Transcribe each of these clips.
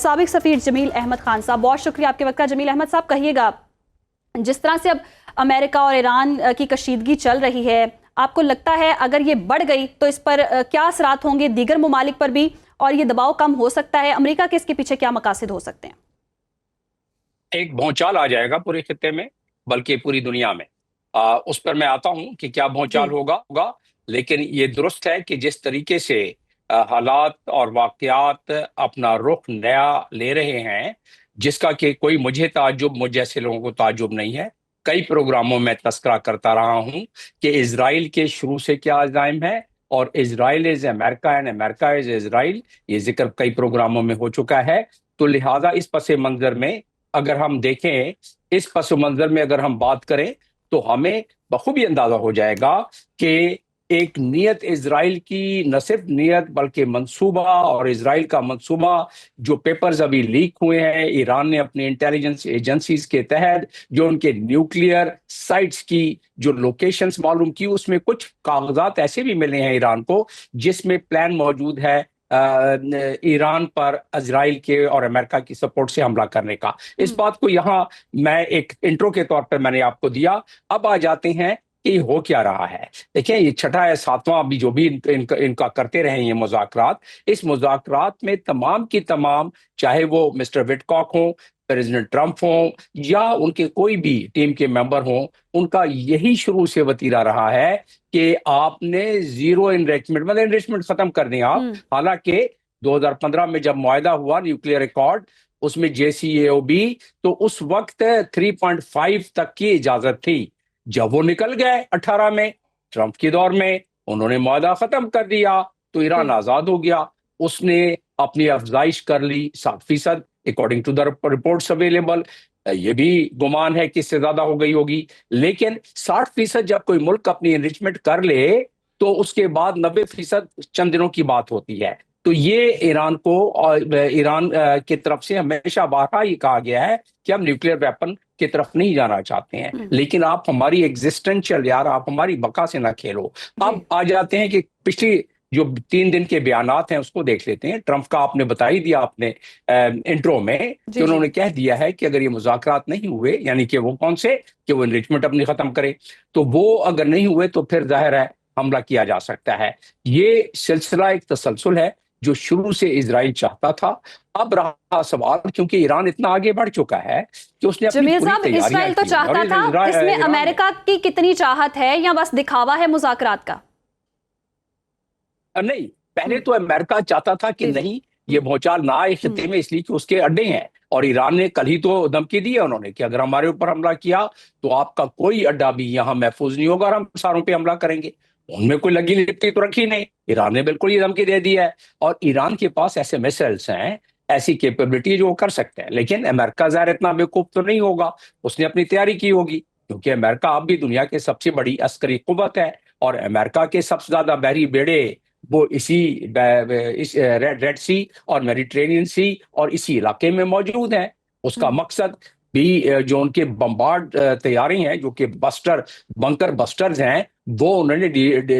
साबिक सफीर जमील अहमद खान साहब, बहुत शुक्रिया आपके वक्त का। जमील अहमद साहब, कहिएगा, जिस तरह से अब अमेरिका और ईरान की कशीदगी चल रही है, आपको लगता है अगर ये बढ़ गई तो इस पर क्या असरात होंगे दीगर ममालिक पर भी, और ये दबाव कम हो सकता है? अमेरिका के इसके पीछे क्या मकासद हो सकते हैं? एक भौचाल आ जाएगा पूरे खित्ते में, बल्कि पूरी दुनिया में। उस पर मैं आता हूं कि क्या भौचाल होगा। लेकिन ये दुरुस्त है कि जिस तरीके से हालात और वाकयात अपना रुख नया ले रहे हैं, जिसका कि कोई मुझ जैसे लोगों को ताज्जुब नहीं है। कई प्रोग्रामों में तस्करा करता रहा हूं कि इजराइल के शुरू से क्या अज़ाइम है, और Israel is America and America is Israel. ये जिक्र कई प्रोग्रामों में हो चुका है। तो लिहाजा इस पस मंजर में अगर हम देखें, इस पस मंजर में अगर हम बात करें, तो हमें बखूबी अंदाजा हो जाएगा कि एक नियत इजराइल की, न सिर्फ नियत बल्कि मंसूबा, और इजराइल का मंसूबा जो पेपर्स अभी लीक हुए हैं ईरान ने अपनी इंटेलिजेंस एजेंसीज के तहत, जो उनके न्यूक्लियर साइट्स की जो लोकेशंस मालूम की, उसमें कुछ कागजात ऐसे भी मिले हैं ईरान को जिसमें प्लान मौजूद है ईरान पर इजराइल के और अमेरिका की सपोर्ट से हमला करने का। इस बात को यहाँ मैं एक इंट्रो के तौर पर मैंने आपको दिया। अब आ जाते हैं कि हो क्या रहा है। देखिए, ये छठा या सातवां अभी जो भी इनका करते रहे ये मुज़ाकरात, इस मुज़ाकरात में तमाम की तमाम, चाहे वो मिस्टर विटकॉक हो, प्रेसिडेंट ट्रंप हो, या उनके कोई भी टीम के मेंबर हों, उनका यही शुरू से वतीरा रहा है कि आपने जीरो इनरिचमेंट, मतलब इनरिचमेंट खत्म कर दिया आप। हालांकि 2015 में जब मुआहदा हुआ न्यूक्लियर रिकॉर्ड, उसमें JCPOA, तो उस वक्त 3.5 तक की इजाजत थी। जब वो निकल गए 18 में ट्रंप के दौर में, उन्होंने मुआहदा खत्म कर दिया, तो ईरान आजाद हो गया। उसने अपनी अफजाइश कर ली 7%, according to the reports available. ये भी गुमान है कि इससे ज्यादा हो गई होगी, लेकिन 60% जब कोई मुल्क अपनी एनरिचमेंट कर ले, तो उसके बाद 90% चंद दिनों की बात होती है। तो ये ईरान को, और ईरान की तरफ से हमेशा बार ये कहा गया है कि हम न्यूक्लियर वेपन की तरफ नहीं जाना चाहते हैं, लेकिन आप हमारी एग्जिस्टेंशियल, यार आप हमारी बका से ना खेलो। अब आ जाते हैं कि पिछली जो 3 दिन के बयानात हैं उसको देख लेते हैं। ट्रंप का आपने बता ही दिया अपने इंट्रो में कि उन्होंने कह दिया है कि अगर ये मुज़ाकरात नहीं हुए, यानी कि वो कौन से, कि वो एनरिचमेंट अपनी खत्म करे, तो वो अगर नहीं हुए तो फिर जाहिर है हमला किया जा सकता है। ये सिलसिला एक तसलसल है जो शुरू से इजराइल चाहता था। अब रहा सवाल, क्योंकि ईरान इतना आगे बढ़ चुका है कि उसने अपनी जमील पूरी साहब, तैयारियां इजराइल तो की। चाहता था, इसमें अमेरिका की कितनी चाहत है या बस दिखावा है मुज़ाकरात का? नहीं, पहले तो अमेरिका चाहता था कि नहीं, ये भौचाल ना आए खित्ते में, इसलिए कि उसके अड्डे हैं। और ईरान ने कल ही तो धमकी दी है उन्होंने कि अगर हमारे ऊपर हमला किया तो आपका कोई अड्डा भी यहाँ महफूज नहीं होगा और हम सारों पे हमला करेंगे। उनमें कोई लगी लिपटी तो रखी नहीं, ईरान ने बिल्कुल ये धमकी दे दी है। और ईरान के पास ऐसे मिसाइल्स हैं, ऐसी कैपेबिलिटी जो वो कर सकते हैं। लेकिन अमेरिका ज़ाहिर इतना बेवकूफ तो नहीं होगा, उसने अपनी तैयारी की होगी, क्योंकि अमेरिका अब भी दुनिया की सबसे बड़ी अस्करी कुव्वत है। और अमेरिका के सबसे ज्यादा बहरी बेड़े वो इस रेड सी और मेडिटेरेनियन सी और इसी इलाके में मौजूद हैं। उसका मकसद भी जो उनके बम्बार्ड तैयारी हैं, जो कि बंकर बस्टर्स हैं, वो उन्होंने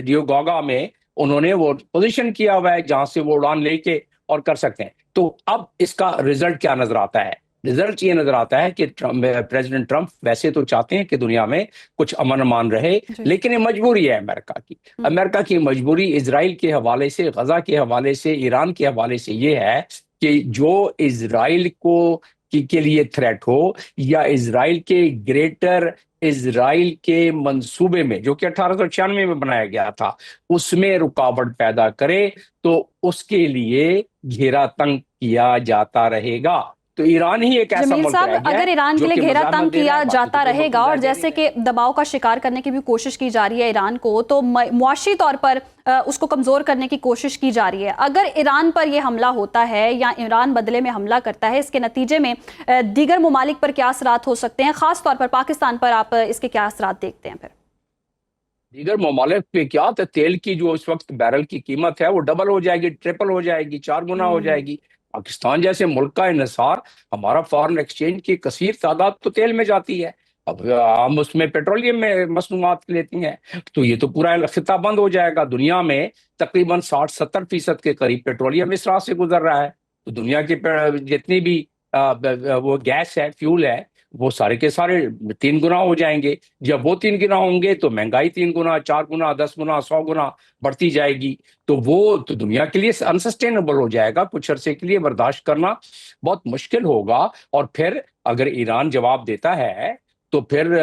डियोगोगा में उन्होंने वो पोजीशन किया हुआ है जहां से वो उड़ान लेके और कर सकते हैं। तो अब इसका रिजल्ट क्या नजर आता है? रिजल्ट ये नजर आता है कि प्रेसिडेंट ट्रंप वैसे तो चाहते हैं कि दुनिया में कुछ अमन अमान रहे, लेकिन ये मजबूरी है अमेरिका की। अमेरिका की मजबूरी इजराइल के हवाले से, गजा के हवाले से, ईरान के हवाले से ये है कि जो इजराइल को के लिए थ्रेट हो, या इजराइल के ग्रेटर इजराइल के मंसूबे में जो कि 1896 में बनाया गया था, उसमें रुकावट पैदा करे, तो उसके लिए घेरा तंग किया जाता रहेगा। तो ईरान ही एक ऐसा जमील मुल्क रह साहब, गया अगर ईरान के लिए घेरा तंग किया जाता रहेगा और जैसे कि दबाव का शिकार करने की भी कोशिश की जा रही है ईरान को, तो मुआशी तौर पर उसको कमजोर करने की कोशिश की जा रही है। अगर ईरान पर यह हमला होता है या ईरान बदले में हमला करता है, इसके नतीजे में दीगर ममालिक पर क्या असरात हो सकते हैं? खास तौर पर पाकिस्तान पर आप इसके क्या असरात देखते हैं? फिर दीगर ममालिक पे क्या, तो तेल की जो इस वक्त बैरल की कीमत है वो डबल हो जाएगी, ट्रिपल हो जाएगी, 4 गुना हो जाएगी। पाकिस्तान जैसे मुल्क का इन्हिसार, हमारा फॉरेन एक्सचेंज की कसीर तादाद तो तेल में जाती है। अब हम उसमें पेट्रोलियम में मसनूआत लेती हैं, तो ये तो पूरा खिता बंद हो जाएगा। दुनिया में तकरीबन 60-70% के करीब पेट्रोलियम इस राह से गुजर रहा है। तो दुनिया की जितनी भी वो गैस है, फ्यूल है, वो सारे के सारे 3 गुना हो जाएंगे। जब वो 3 गुना होंगे तो महंगाई 3 गुना, 4 गुना, 10 गुना, 100 गुना बढ़ती जाएगी। तो वो तो दुनिया के लिए अनसस्टेनेबल हो जाएगा, कुछ अरसे के लिए बर्दाश्त करना बहुत मुश्किल होगा। और फिर अगर ईरान जवाब देता है तो फिर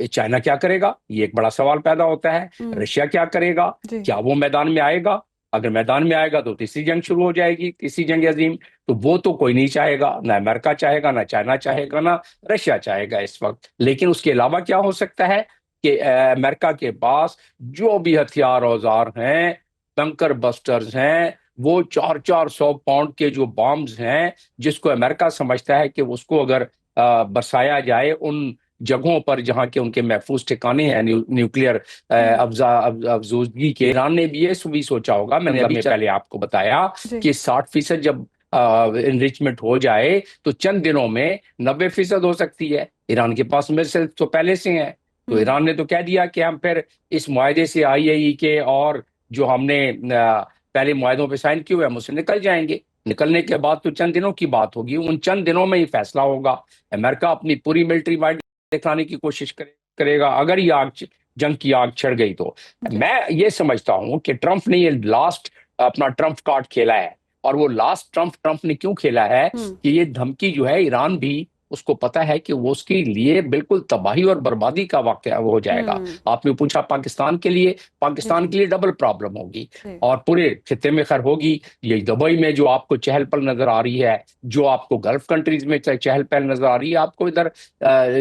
चाइना क्या करेगा, ये एक बड़ा सवाल पैदा होता है। रशिया क्या करेगा, क्या वो मैदान में आएगा? अगर मैदान में आएगा तो तीसरी जंग शुरू हो जाएगी, तीसरी जंग अजीम। तो वो तो कोई नहीं चाहेगा, ना अमेरिका चाहेगा, ना चाइना चाहेगा, ना रशिया चाहेगा इस वक्त। लेकिन उसके अलावा क्या हो सकता है कि अमेरिका के पास जो भी हथियार औजार हैं, बंकर बस्टर्स हैं, वो 400-400 पाउंड के जो बॉम्ब्स हैं, जिसको अमेरिका समझता है कि उसको अगर बरसाया जाए उन जगहों पर जहां के उनके महफूज ठिकाने हैं न्यूक्लियर अफजूजगी के। ईरान ने भी ये भी सोचा होगा, मैंने अभी पहले आपको बताया कि 60% जब इनरिचमेंट हो जाए तो चंद दिनों में 90% हो सकती है। ईरान के पास मिसाइल तो पहले से हैं। तो ईरान ने तो कह दिया कि हम फिर इस मुआहदे से IAEA के और जो हमने पहले मुआहदों पर साइन किए हुए हम उससे निकल जाएंगे। निकलने के बाद तो चंद दिनों की बात होगी, उन चंद दिनों में ही फैसला होगा। अमेरिका अपनी पूरी मिलिट्री माइट दिखाने की कोशिश करेगा अगर ये जंग की आग छिड़ गई तो। मैं ये समझता हूं कि ट्रंप ने ये लास्ट अपना ट्रंप कार्ड खेला है। और वो लास्ट ट्रंप ने क्यों खेला है कि ये धमकी जो है, ईरान भी उसको पता है कि वो उसके लिए बिल्कुल तबाही और बर्बादी का वाकया हो जाएगा। आपने पूछा पाकिस्तान के लिए डबल प्रॉब्लम होगी और पूरे खित्ते में खैर होगी। ये दुबई में जो आपको चहल पहल नजर आ रही है, जो आपको गल्फ कंट्रीज में चहल पहल नजर आ रही है, आपको इधर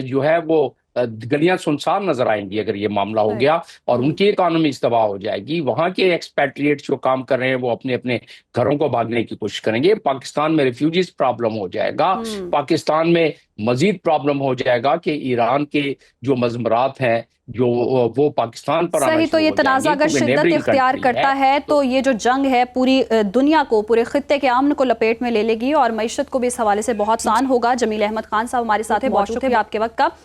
जो है वो गलियां सुनसान नजर आएंगी अगर ये मामला हो गया और उनकी इकोनॉमी तबाह हो जाएगी। वहां के एक्सपैट्रिएट्स जो काम कर रहे हैं वो अपने अपने घरों को भागने की कोशिश करेंगे। पाकिस्तान में रिफ्यूजीज प्रॉब्लम हो जाएगा, पाकिस्तान में मजीद प्रॉब्लम हो जाएगा कि ईरान के जो मजमरात हैं जो वो पाकिस्तान पर सही। तो ये तनाज़ा अगर शिद्दत इख्तियार करता है तो ये जो जंग है पूरी दुनिया को, पूरे खित्ते के अमन को लपेट में ले लेगी और मईशत को भी इस हवाले से बहुत आसान होगा। जमील अहमद खान साहब हमारे साथ हैं, बहुत शुक्रिया आपके वक्त का।